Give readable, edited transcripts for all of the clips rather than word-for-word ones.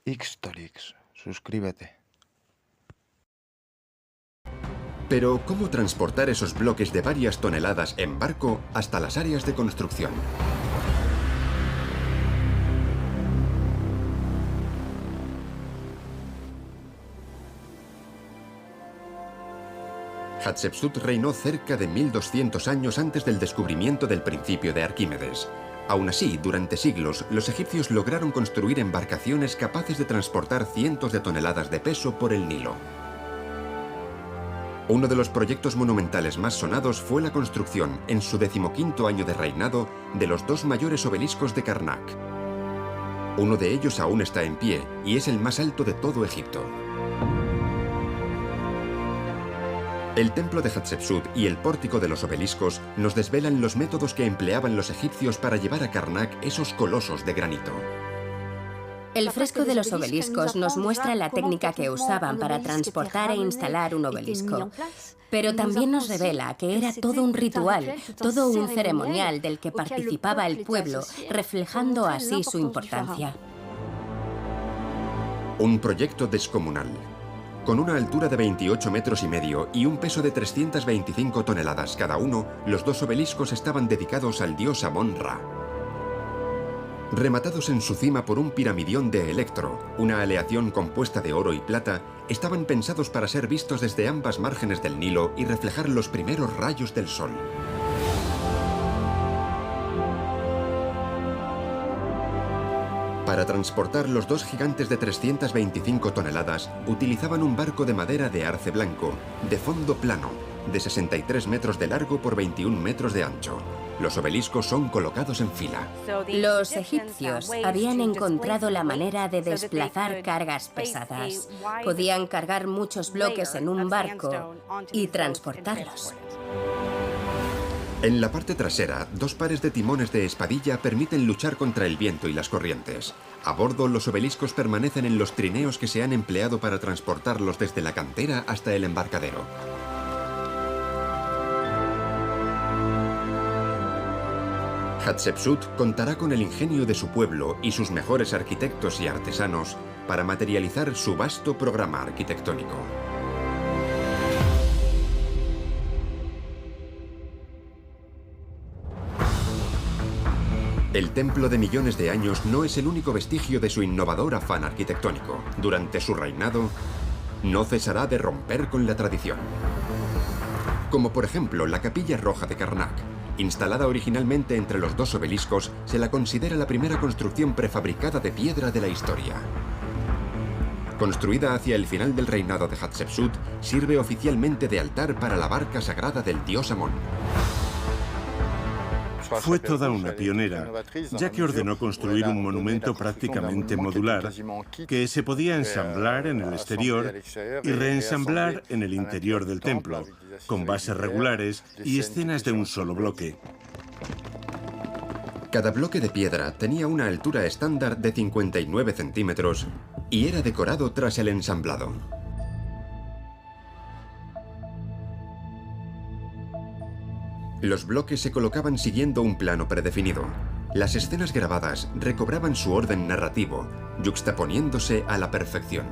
Ixtorix, suscríbete. Pero, ¿cómo transportar esos bloques de varias toneladas en barco hasta las áreas de construcción? Hatshepsut reinó cerca de 1200 años antes del descubrimiento del principio de Arquímedes. Aún así, durante siglos, los egipcios lograron construir embarcaciones capaces de transportar cientos de toneladas de peso por el Nilo. Uno de los proyectos monumentales más sonados fue la construcción, en su 15º año de reinado, de los dos mayores obeliscos de Karnak. Uno de ellos aún está en pie y es el más alto de todo Egipto. El templo de Hatshepsut y el pórtico de los obeliscos nos desvelan los métodos que empleaban los egipcios para llevar a Karnak esos colosos de granito. El fresco de los obeliscos nos muestra la técnica que usaban para transportar e instalar un obelisco. Pero también nos revela que era todo un ritual, todo un ceremonial del que participaba el pueblo, reflejando así su importancia. Un proyecto descomunal. Con una altura de 28 metros y medio y un peso de 325 toneladas cada uno, los dos obeliscos estaban dedicados al dios Amón-Ra. Rematados en su cima por un piramidión de electro, una aleación compuesta de oro y plata, estaban pensados para ser vistos desde ambas márgenes del Nilo y reflejar los primeros rayos del sol. Para transportar los dos gigantes de 325 toneladas, utilizaban un barco de madera de arce blanco, de fondo plano, de 63 metros de largo por 21 metros de ancho. Los obeliscos son colocados en fila. Los egipcios habían encontrado la manera de desplazar cargas pesadas. Podían cargar muchos bloques en un barco y transportarlos. En la parte trasera, dos pares de timones de espadilla permiten luchar contra el viento y las corrientes. A bordo, los obeliscos permanecen en los trineos que se han empleado para transportarlos desde la cantera hasta el embarcadero. Hatshepsut contará con el ingenio de su pueblo y sus mejores arquitectos y artesanos para materializar su vasto programa arquitectónico. El templo de millones de años no es el único vestigio de su innovador afán arquitectónico. Durante su reinado, no cesará de romper con la tradición. Como por ejemplo la Capilla Roja de Karnak. Instalada originalmente entre los dos obeliscos, se la considera la primera construcción prefabricada de piedra de la historia. Construida hacia el final del reinado de Hatshepsut, sirve oficialmente de altar para la barca sagrada del dios Amón. Fue toda una pionera, ya que ordenó construir un monumento prácticamente modular, que se podía ensamblar en el exterior y reensamblar en el interior del templo, con bases regulares y escenas de un solo bloque. Cada bloque de piedra tenía una altura estándar de 59 centímetros y era decorado tras el ensamblado. Los bloques se colocaban siguiendo un plano predefinido. Las escenas grabadas recobraban su orden narrativo, yuxtaponiéndose a la perfección.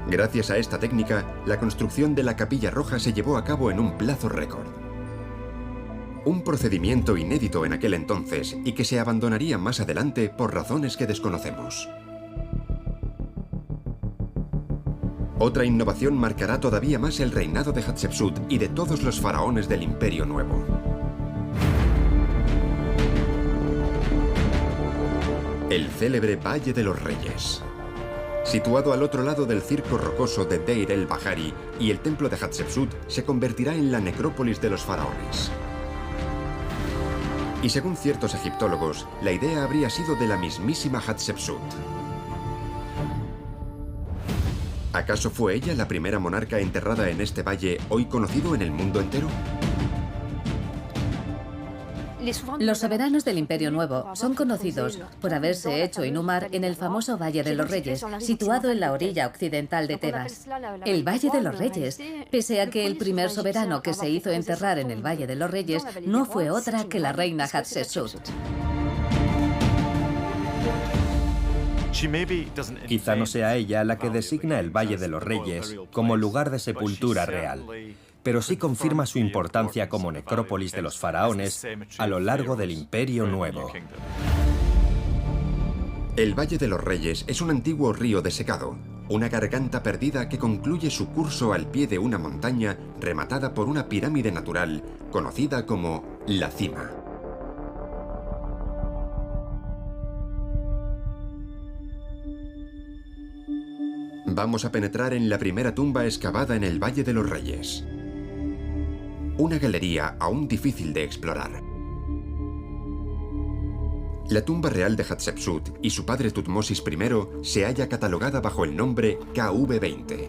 Gracias a esta técnica, la construcción de la Capilla Roja se llevó a cabo en un plazo récord. Un procedimiento inédito en aquel entonces y que se abandonaría más adelante por razones que desconocemos. Otra innovación marcará todavía más el reinado de Hatshepsut y de todos los faraones del Imperio Nuevo. El célebre Valle de los Reyes. Situado al otro lado del circo rocoso de Deir el-Bahari y el templo de Hatshepsut se convertirá en la necrópolis de los faraones. Y según ciertos egiptólogos, la idea habría sido de la mismísima Hatshepsut. ¿Acaso fue ella la primera monarca enterrada en este valle, hoy conocido en el mundo entero? Los soberanos del Imperio Nuevo son conocidos por haberse hecho inhumar en el famoso Valle de los Reyes, situado en la orilla occidental de Tebas. El Valle de los Reyes, pese a que el primer soberano que se hizo enterrar en el Valle de los Reyes no fue otra que la reina Hatshepsut. Quizá no sea ella la que designa el Valle de los Reyes como lugar de sepultura real, pero sí confirma su importancia como necrópolis de los faraones a lo largo del Imperio Nuevo. El Valle de los Reyes es un antiguo río desecado, una garganta perdida que concluye su curso al pie de una montaña rematada por una pirámide natural conocida como la Cima. Vamos a penetrar en la primera tumba excavada en el Valle de los Reyes. Una galería aún difícil de explorar. La tumba real de Hatshepsut y su padre Tutmosis I se halla catalogada bajo el nombre KV20.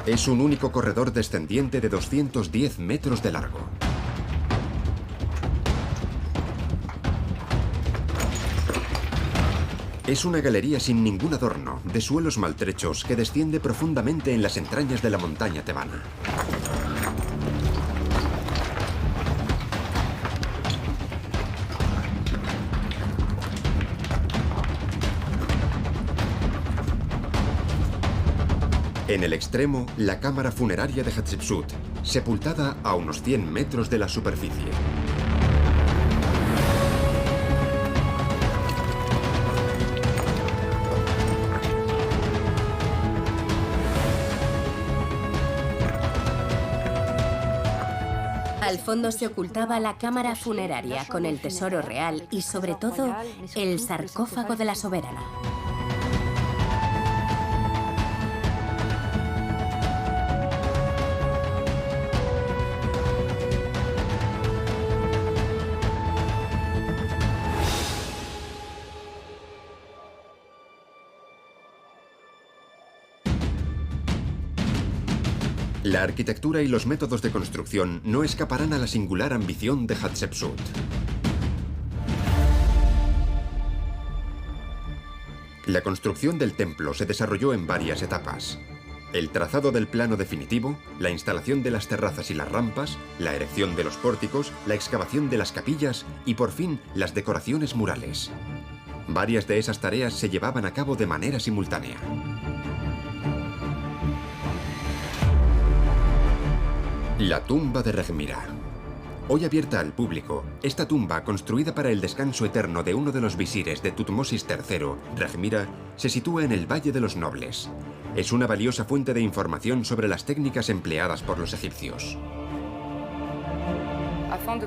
Es un único corredor descendiente de 210 metros de largo. Es una galería sin ningún adorno, de suelos maltrechos, que desciende profundamente en las entrañas de la montaña tebana. En el extremo, la cámara funeraria de Hatshepsut, sepultada a unos 100 metros de la superficie. Al fondo se ocultaba la cámara funeraria con el tesoro real y, sobre todo, el sarcófago de la soberana. La arquitectura y los métodos de construcción no escaparán a la singular ambición de Hatshepsut. La construcción del templo se desarrolló en varias etapas. El trazado del plano definitivo, la instalación de las terrazas y las rampas, la erección de los pórticos, la excavación de las capillas y, por fin, las decoraciones murales. Varias de esas tareas se llevaban a cabo de manera simultánea. La tumba de Rekhmira. Hoy abierta al público, esta tumba, construida para el descanso eterno de uno de los visires de Tutmosis III, Rekhmira, se sitúa en el Valle de los Nobles. Es una valiosa fuente de información sobre las técnicas empleadas por los egipcios.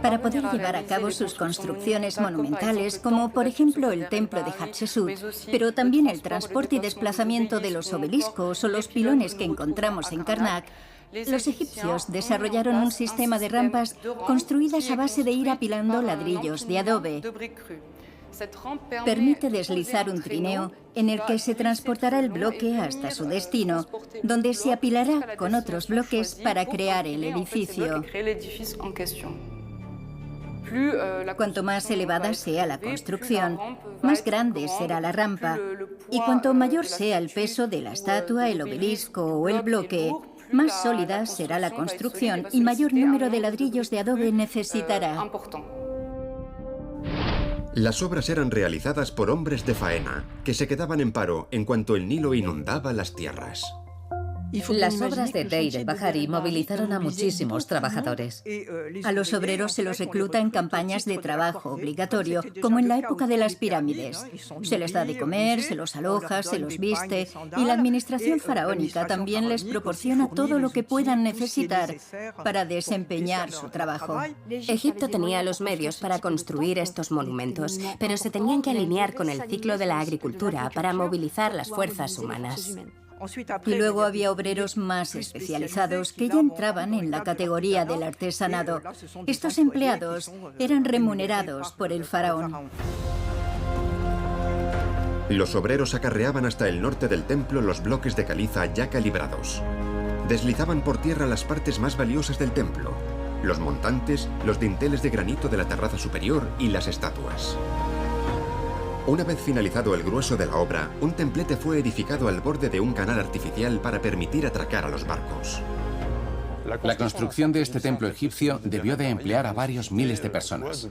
Para poder llevar a cabo sus construcciones monumentales, como por ejemplo el templo de Hatshepsut, pero también el transporte y desplazamiento de los obeliscos o los pilones que encontramos en Karnak, los egipcios desarrollaron un sistema de rampas construidas a base de ir apilando ladrillos de adobe. Permite deslizar un trineo en el que se transportará el bloque hasta su destino, donde se apilará con otros bloques para crear el edificio. Cuanto más elevada sea la construcción, más grande será la rampa, y cuanto mayor sea el peso de la estatua, el obelisco o el bloque, más sólida será la construcción y mayor número de ladrillos de adobe necesitará. Las obras eran realizadas por hombres de faena, que se quedaban en paro en cuanto el Nilo inundaba las tierras. Las obras de Deir el-Bahari movilizaron a muchísimos trabajadores. A los obreros se los recluta en campañas de trabajo obligatorio, como en la época de las pirámides. Se les da de comer, se los aloja, se los viste, y la administración faraónica también les proporciona todo lo que puedan necesitar para desempeñar su trabajo. Egipto tenía los medios para construir estos monumentos, pero se tenían que alinear con el ciclo de la agricultura para movilizar las fuerzas humanas. Y luego había obreros más especializados que ya entraban en la categoría del artesanado. Estos empleados eran remunerados por el faraón. Los obreros acarreaban hasta el norte del templo los bloques de caliza ya calibrados. Deslizaban por tierra las partes más valiosas del templo, los montantes, los dinteles de granito de la terraza superior y las estatuas. Una vez finalizado el grueso de la obra, un templete fue edificado al borde de un canal artificial para permitir atracar a los barcos. La construcción de este templo egipcio debió de emplear a varios miles de personas.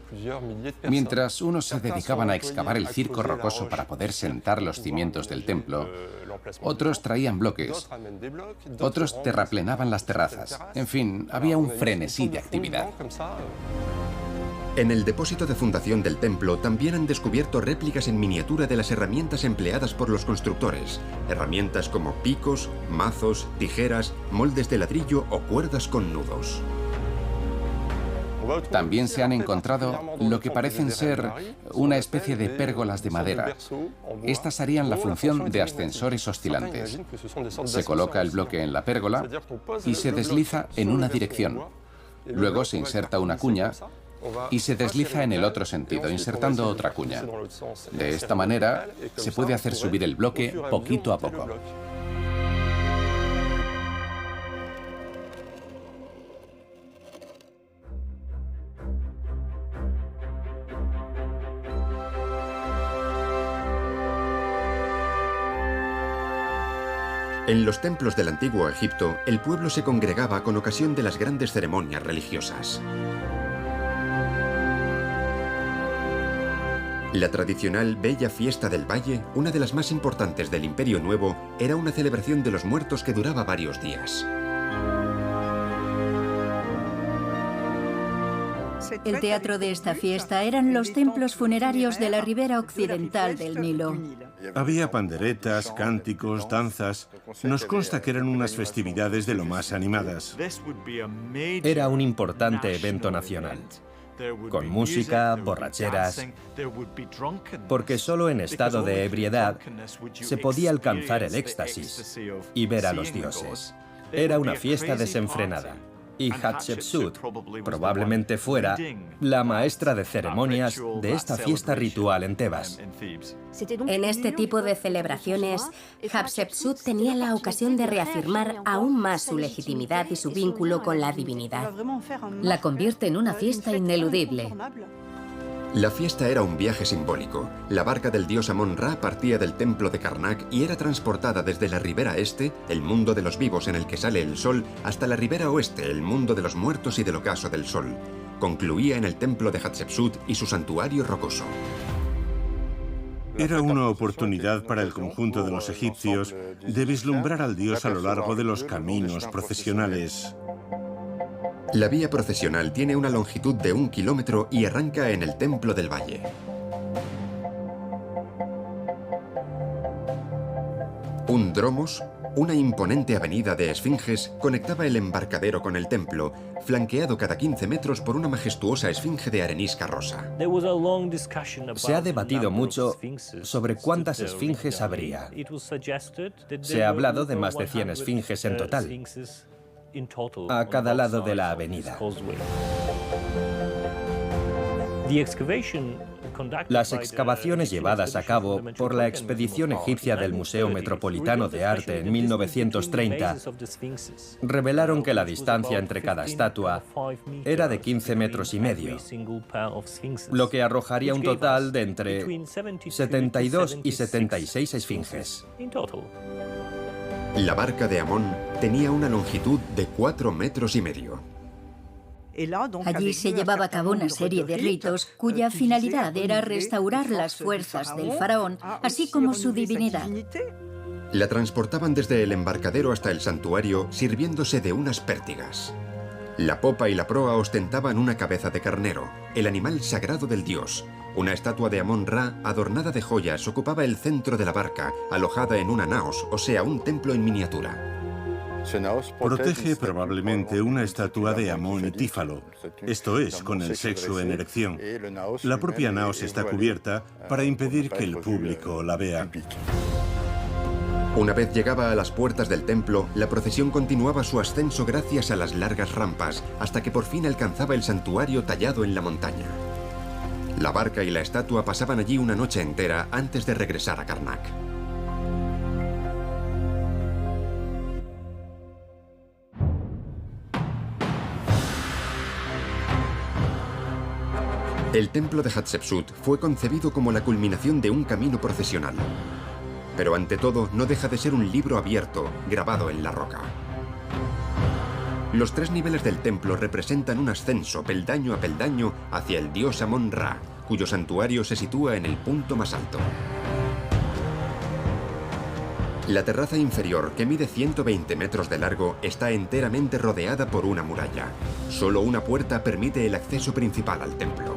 Mientras unos se dedicaban a excavar el circo rocoso para poder sentar los cimientos del templo, otros traían bloques, otros terraplenaban las terrazas. En fin, había un frenesí de actividad. En el depósito de fundación del templo también han descubierto réplicas en miniatura de las herramientas empleadas por los constructores. Herramientas como picos, mazos, tijeras, moldes de ladrillo o cuerdas con nudos. También se han encontrado lo que parecen ser una especie de pérgolas de madera. Estas harían la función de ascensores oscilantes. Se coloca el bloque en la pérgola y se desliza en una dirección. Luego se inserta una cuña y se desliza en el otro sentido, insertando otra cuña. De esta manera, se puede hacer subir el bloque poquito a poco. En los templos del antiguo Egipto, el pueblo se congregaba con ocasión de las grandes ceremonias religiosas. La tradicional Bella Fiesta del Valle, una de las más importantes del Imperio Nuevo, era una celebración de los muertos que duraba varios días. El teatro de esta fiesta eran los templos funerarios de la ribera occidental del Nilo. Había panderetas, cánticos, danzas. Nos consta que eran unas festividades de lo más animadas. Era un importante evento nacional, con música, borracheras, porque solo en estado de ebriedad se podía alcanzar el éxtasis y ver a los dioses. Era una fiesta desenfrenada. Y Hatshepsut probablemente fuera la maestra de ceremonias de esta fiesta ritual en Tebas. En este tipo de celebraciones, Hatshepsut tenía la ocasión de reafirmar aún más su legitimidad y su vínculo con la divinidad. La convierte en una fiesta ineludible. La fiesta era un viaje simbólico. La barca del dios Amón-Ra partía del templo de Karnak y era transportada desde la ribera este, el mundo de los vivos en el que sale el sol, hasta la ribera oeste, el mundo de los muertos y del ocaso del sol. Concluía en el templo de Hatshepsut y su santuario rocoso. Era una oportunidad para el conjunto de los egipcios de vislumbrar al dios a lo largo de los caminos procesionales. La vía procesional tiene una longitud de 1 kilómetro y arranca en el Templo del Valle. Un dromos, una imponente avenida de esfinges, conectaba el embarcadero con el templo, flanqueado cada 15 metros por una majestuosa esfinge de arenisca rosa. Se ha debatido mucho sobre cuántas esfinges habría. Se ha hablado de más de 100 esfinges en total, a cada lado de la avenida. Las excavaciones llevadas a cabo por la expedición egipcia del Museo Metropolitano de Arte en 1930 revelaron que la distancia entre cada estatua era de 15 metros y medio, lo que arrojaría un total de entre 72 y 76 esfinges. La barca de Amón tenía una longitud de 4 metros y medio. Allí se llevaba a cabo una serie de ritos cuya finalidad era restaurar las fuerzas del faraón, así como su divinidad. La transportaban desde el embarcadero hasta el santuario sirviéndose de unas pértigas. La popa y la proa ostentaban una cabeza de carnero, el animal sagrado del dios. Una estatua de Amón-Ra adornada de joyas ocupaba el centro de la barca, alojada en una naos, o sea, un templo en miniatura. Protege probablemente una estatua de Amón y Tífalo, esto es, con el sexo en erección. La propia naos está cubierta para impedir que el público la vea. Una vez llegaba a las puertas del templo, la procesión continuaba su ascenso gracias a las largas rampas, hasta que por fin alcanzaba el santuario tallado en la montaña. La barca y la estatua pasaban allí una noche entera antes de regresar a Karnak. El templo de Hatshepsut fue concebido como la culminación de un camino procesional. Pero ante todo no deja de ser un libro abierto, grabado en la roca. Los 3 niveles del templo representan un ascenso peldaño a peldaño hacia el dios Amón-Ra, cuyo santuario se sitúa en el punto más alto. La terraza inferior, que mide 120 metros de largo, está enteramente rodeada por una muralla. Solo una puerta permite el acceso principal al templo.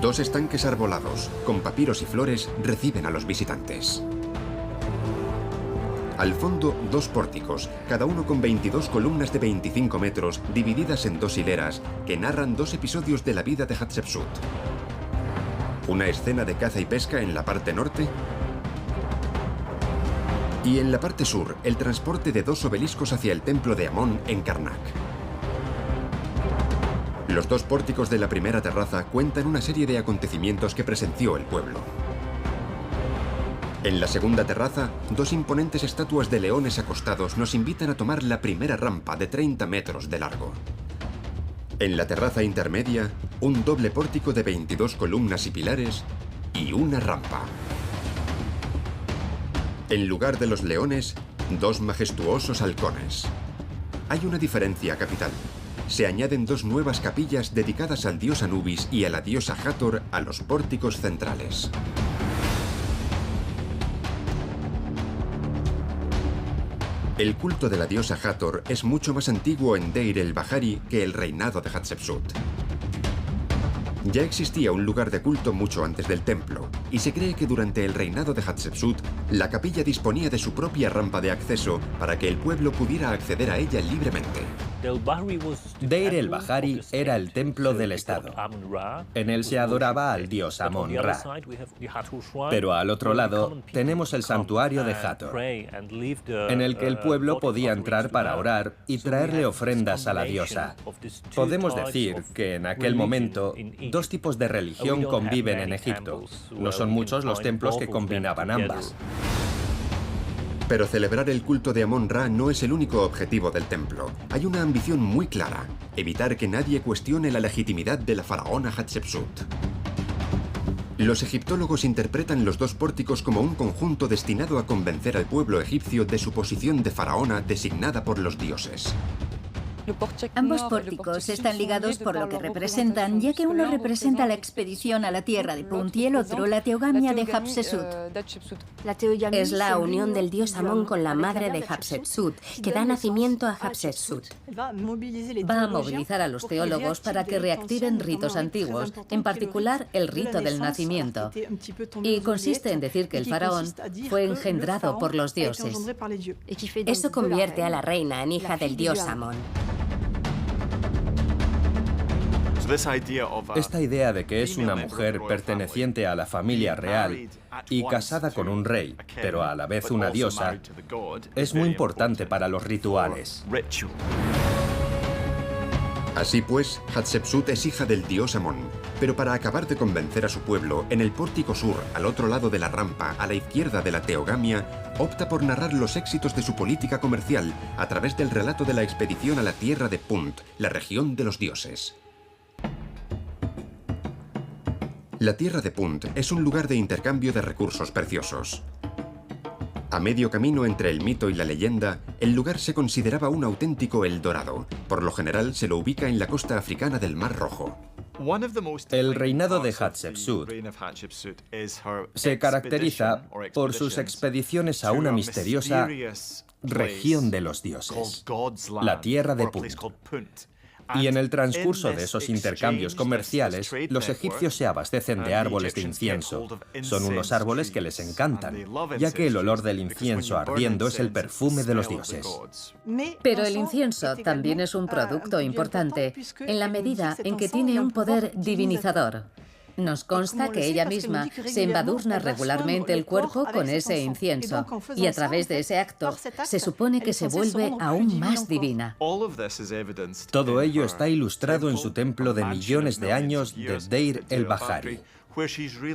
2 estanques arbolados, con papiros y flores, reciben a los visitantes. Al fondo, 2 pórticos, cada uno con 22 columnas de 25 metros, divididas en 2 hileras, que narran 2 episodios de la vida de Hatshepsut. Una escena de caza y pesca en la parte norte, y en la parte sur, el transporte de 2 obeliscos hacia el templo de Amón en Karnak. Los 2 pórticos de la primera terraza cuentan una serie de acontecimientos que presenció el pueblo. En la segunda terraza, 2 imponentes estatuas de leones acostados nos invitan a tomar la primera rampa de 30 metros de largo. En la terraza intermedia, un doble pórtico de 22 columnas y pilares y una rampa. En lugar de los leones, 2 majestuosos halcones. Hay una diferencia capital. Se añaden 2 nuevas capillas dedicadas al dios Anubis y a la diosa Hathor a los pórticos centrales. El culto de la diosa Hathor es mucho más antiguo en Deir el-Bahari que el reinado de Hatshepsut. Ya existía un lugar de culto mucho antes del templo, y se cree que durante el reinado de Hatshepsut, la capilla disponía de su propia rampa de acceso para que el pueblo pudiera acceder a ella libremente. Deir el-Bahari era el templo del estado. En él se adoraba al dios Amón-Ra. Pero al otro lado tenemos el santuario de Hathor, en el que el pueblo podía entrar para orar y traerle ofrendas a la diosa. Podemos decir que en aquel momento 2 tipos de religión conviven en Egipto. No son muchos los templos que combinaban ambas. Pero celebrar el culto de Amón-Ra no es el único objetivo del templo. Hay una ambición muy clara: evitar que nadie cuestione la legitimidad de la faraona Hatshepsut. Los egiptólogos interpretan los 2 pórticos como un conjunto destinado a convencer al pueblo egipcio de su posición de faraona designada por los dioses. Ambos pórticos están ligados por lo que representan, ya que uno representa la expedición a la tierra de Punt y el otro la teogamia de Hatshepsut. Es la unión del dios Amón con la madre de Hatshepsut, que da nacimiento a Hatshepsut. Va a movilizar a los teólogos para que reactiven ritos antiguos, en particular el rito del nacimiento. Y consiste en decir que el faraón fue engendrado por los dioses. Eso convierte a la reina en hija del dios Amón. Esta idea de que es una mujer perteneciente a la familia real y casada con un rey, pero a la vez una diosa, es muy importante para los rituales. Así pues, Hatshepsut es hija del dios Amón, pero para acabar de convencer a su pueblo, en el pórtico sur, al otro lado de la rampa, a la izquierda de la teogamia, opta por narrar los éxitos de su política comercial a través del relato de la expedición a la tierra de Punt, la región de los dioses. La tierra de Punt es un lugar de intercambio de recursos preciosos. A medio camino entre el mito y la leyenda, el lugar se consideraba un auténtico Eldorado. Por lo general se lo ubica en la costa africana del Mar Rojo. El reinado de Hatshepsut se caracteriza por sus expediciones a una misteriosa región de los dioses, la tierra de Punt. Y en el transcurso de esos intercambios comerciales, los egipcios se abastecen de árboles de incienso. Son unos árboles que les encantan, ya que el olor del incienso ardiendo es el perfume de los dioses. Pero el incienso también es un producto importante, en la medida en que tiene un poder divinizador. Nos consta que ella misma se embadurna regularmente el cuerpo con ese incienso, y a través de ese acto se supone que se vuelve aún más divina. Todo ello está ilustrado en su templo de millones de años de Deir el-Bahari,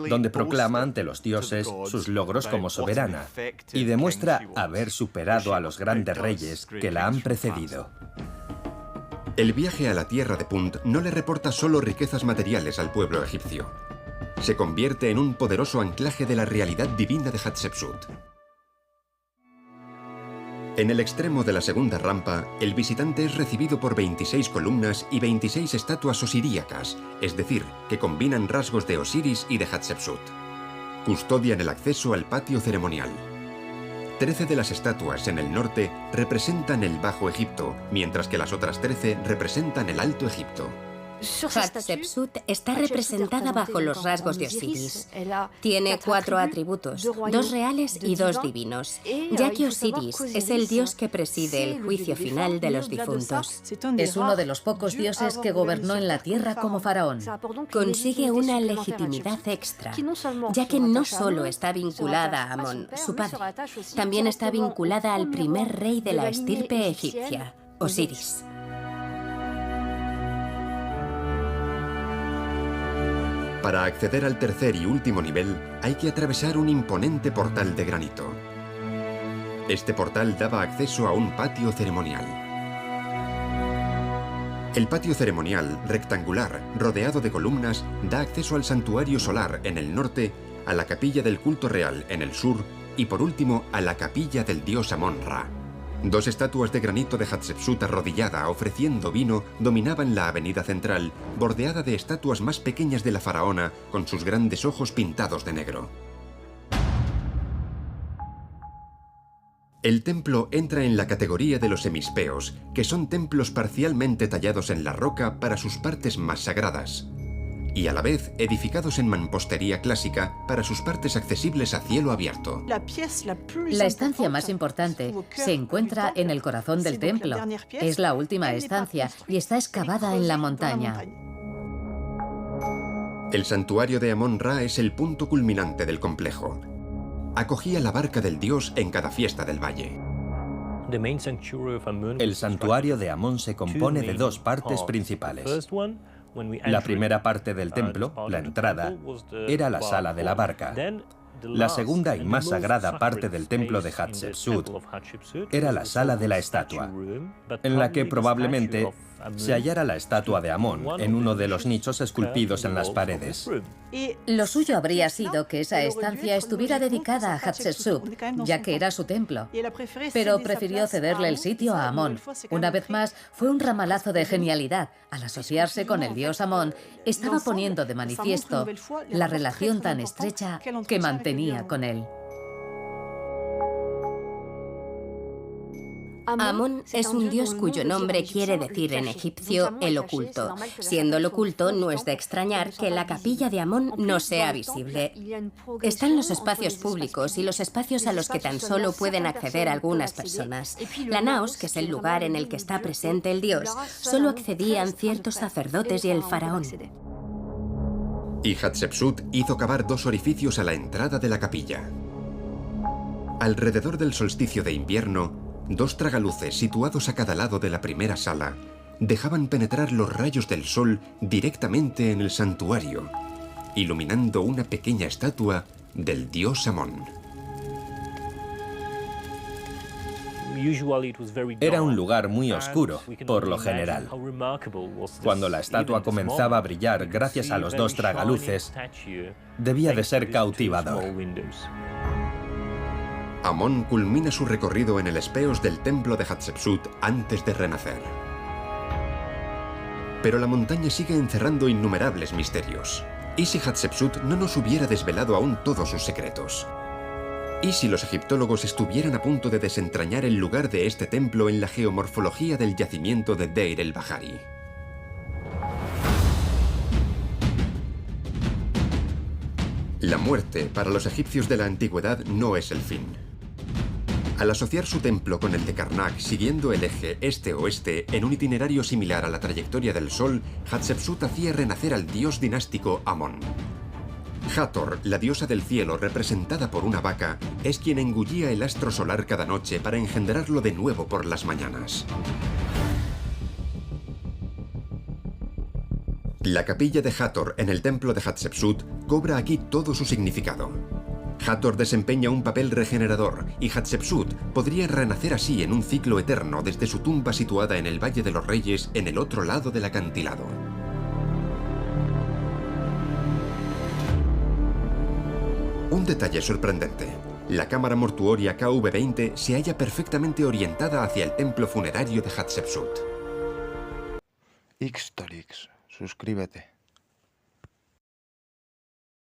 donde proclama ante los dioses sus logros como soberana y demuestra haber superado a los grandes reyes que la han precedido. El viaje a la tierra de Punt no le reporta solo riquezas materiales al pueblo egipcio. Se convierte en un poderoso anclaje de la realidad divina de Hatshepsut. En el extremo de la segunda rampa, el visitante es recibido por 26 columnas y 26 estatuas osiríacas, es decir, que combinan rasgos de Osiris y de Hatshepsut. Custodian el acceso al patio ceremonial. 13 de las estatuas en el norte representan el Bajo Egipto, mientras que las otras 13 representan el Alto Egipto. Hatshepsut está representada bajo los rasgos de Osiris. Tiene 4 atributos, 2 reales y 2 divinos, ya que Osiris es el dios que preside el juicio final de los difuntos. Es uno de los pocos dioses que gobernó en la tierra como faraón. Consigue una legitimidad extra, ya que no solo está vinculada a Amón, su padre, también está vinculada al primer rey de la estirpe egipcia, Osiris. Para acceder al tercer y último nivel, hay que atravesar un imponente portal de granito. Este portal daba acceso a un patio ceremonial. El patio ceremonial, rectangular, rodeado de columnas, da acceso al santuario solar en el norte, a la capilla del culto real en el sur y, por último, a la capilla del dios Amón-Ra. 2 estatuas de granito de Hatshepsut arrodillada ofreciendo vino dominaban la avenida central, bordeada de estatuas más pequeñas de la faraona con sus grandes ojos pintados de negro. El templo entra en la categoría de los hemispeos, que son templos parcialmente tallados en la roca para sus partes más sagradas, y a la vez edificados en mampostería clásica para sus partes accesibles a cielo abierto. La estancia más importante se encuentra en el corazón del templo. Es la última estancia y está excavada en la montaña. El santuario de Amón-Ra es el punto culminante del complejo. Acogía la barca del dios en cada fiesta del valle. El santuario de Amón se compone de 2 partes principales. La primera parte del templo, la entrada, era la sala de la barca. La segunda y más sagrada parte del templo de Hatshepsut era la sala de la estatua, en la que probablemente se hallara la estatua de Amón en uno de los nichos esculpidos en las paredes. Lo suyo habría sido que esa estancia estuviera dedicada a Hatshepsut, ya que era su templo. Pero prefirió cederle el sitio a Amón. Una vez más, fue un ramalazo de genialidad. Al asociarse con el dios Amón, estaba poniendo de manifiesto la relación tan estrecha que mantenía con él. Amón es un dios cuyo nombre quiere decir en egipcio el oculto. Siendo el oculto, no es de extrañar que la capilla de Amón no sea visible. Están los espacios públicos y los espacios a los que tan solo pueden acceder algunas personas. La naos, que es el lugar en el que está presente el dios, solo accedían ciertos sacerdotes y el faraón. Y Hatshepsut hizo cavar 2 orificios a la entrada de la capilla. Alrededor del solsticio de invierno, 2 tragaluces situados a cada lado de la primera sala dejaban penetrar los rayos del sol directamente en el santuario, iluminando una pequeña estatua del dios Amón. Era un lugar muy oscuro, por lo general. Cuando la estatua comenzaba a brillar gracias a los 2 tragaluces, debía de ser cautivador. Amón culmina su recorrido en el espeos del templo de Hatshepsut antes de renacer. Pero la montaña sigue encerrando innumerables misterios. ¿Y si Hatshepsut no nos hubiera desvelado aún todos sus secretos? ¿Y si los egiptólogos estuvieran a punto de desentrañar el lugar de este templo en la geomorfología del yacimiento de Deir el-Bahari? La muerte, para los egipcios de la antigüedad, no es el fin. Al asociar su templo con el de Karnak, siguiendo el eje este-oeste en un itinerario similar a la trayectoria del Sol, Hatshepsut hacía renacer al dios dinástico Amón. Hathor, la diosa del cielo representada por una vaca, es quien engullía el astro solar cada noche para engendrarlo de nuevo por las mañanas. La capilla de Hathor en el templo de Hatshepsut cobra aquí todo su significado. Hathor desempeña un papel regenerador y Hatshepsut podría renacer así en un ciclo eterno desde su tumba situada en el Valle de los Reyes en el otro lado del acantilado. Un detalle sorprendente. La cámara mortuoria KV-20 se halla perfectamente orientada hacia el templo funerario de Hatshepsut. Xtorix, suscríbete.